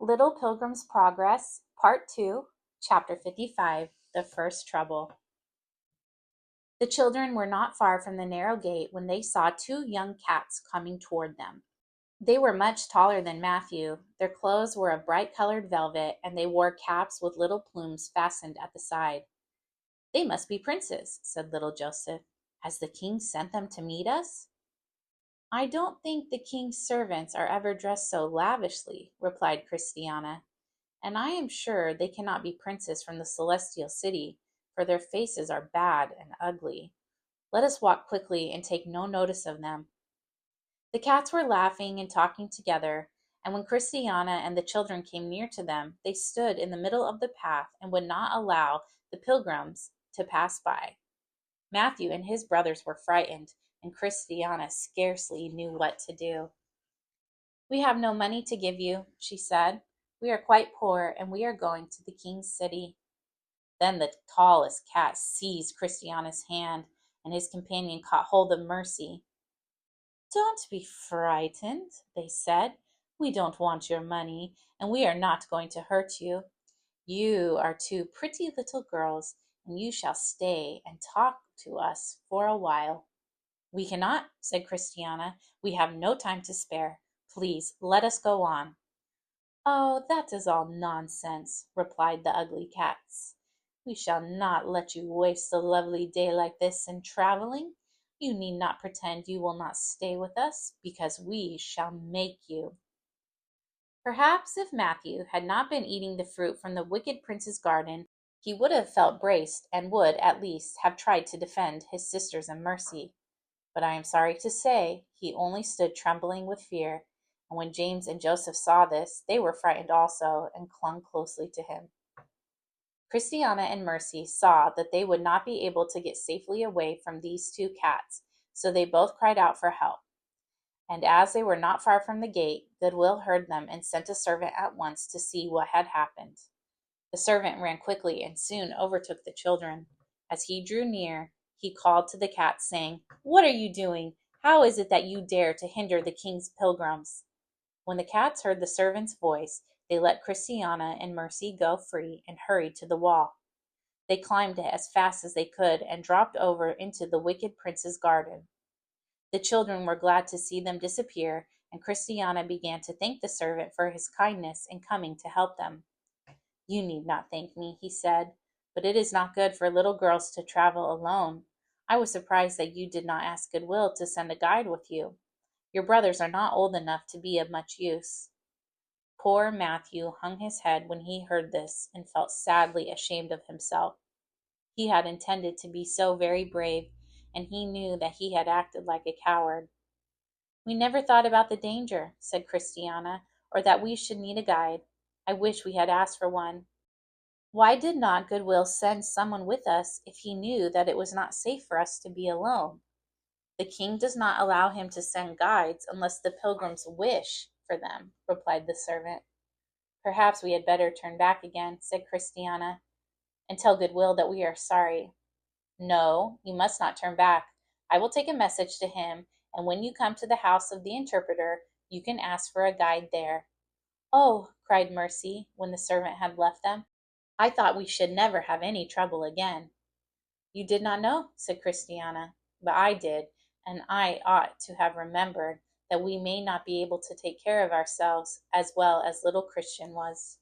Little Pilgrim's Progress, Part 2, Chapter 55, The First Trouble. The children were not far from the narrow gate when they saw two young cats coming toward them. They were much taller than Matthew. Their clothes were of bright-colored velvet, and they wore caps with little plumes fastened at the side. "They must be princes," said little Joseph. "Has the king sent them to meet us?" "I don't think the king's servants are ever dressed so lavishly," replied Christiana. "And I am sure they cannot be princes from the celestial city, for their faces are bad and ugly. Let us walk quickly and take no notice of them." The cats were laughing and talking together, and when Christiana and the children came near to them, they stood in the middle of the path and would not allow the pilgrims to pass by. Matthew and his brothers were frightened, and Christiana scarcely knew what to do. "We have no money to give you," she said. "We are quite poor, and we are going to the king's city." Then the tallest cat seized Christiana's hand, and his companion caught hold of Mercy. "Don't be frightened," they said. "We don't want your money, and we are not going to hurt you. You are two pretty little girls, and you shall stay and talk to us for a while." "We cannot," said Christiana. "We have no time to spare. Please let us go on." "Oh, that is all nonsense," replied the ugly cats. "We shall not let you waste a lovely day like this in traveling. You need not pretend you will not stay with us, because we shall make you." Perhaps if Matthew had not been eating the fruit from the wicked prince's garden, he would have felt braced and would, at least, have tried to defend his sisters and Mercy. But I am sorry to say he only stood trembling with fear, and when James and Joseph saw this, they were frightened also and clung closely to him. Christiana and Mercy saw that they would not be able to get safely away from these two cats, so they both cried out for help. And as they were not far from the gate, Goodwill heard them and sent a servant at once to see what had happened. The servant ran quickly and soon overtook the children. As he drew near, he called to the cats, saying, "What are you doing? How is it that you dare to hinder the king's pilgrims?" When the cats heard the servant's voice, they let Christiana and Mercy go free and hurried to the wall. They climbed it as fast as they could and dropped over into the wicked prince's garden. The children were glad to see them disappear, and Christiana began to thank the servant for his kindness in coming to help them. "You need not thank me," he said, "but it is not good for little girls to travel alone. I was surprised that you did not ask Goodwill to send a guide with you. Your brothers are not old enough to be of much use." Poor Matthew hung his head when he heard this and felt sadly ashamed of himself. He had intended to be so very brave, and he knew that he had acted like a coward. "We never thought about the danger," said Christiana, "or that we should need a guide. I wish we had asked for one. Why did not Goodwill send someone with us if he knew that it was not safe for us to be alone?" "The king does not allow him to send guides unless the pilgrims wish for them," replied the servant. "Perhaps we had better turn back again," said Christiana, "and tell Goodwill that we are sorry." "No, you must not turn back. I will take a message to him, and when you come to the house of the interpreter, you can ask for a guide there." "Oh," cried Mercy, when the servant had left them, "I thought we should never have any trouble again." "You did not know," said Christiana, "but I did, and I ought to have remembered that we may not be able to take care of ourselves as well as little Christian was."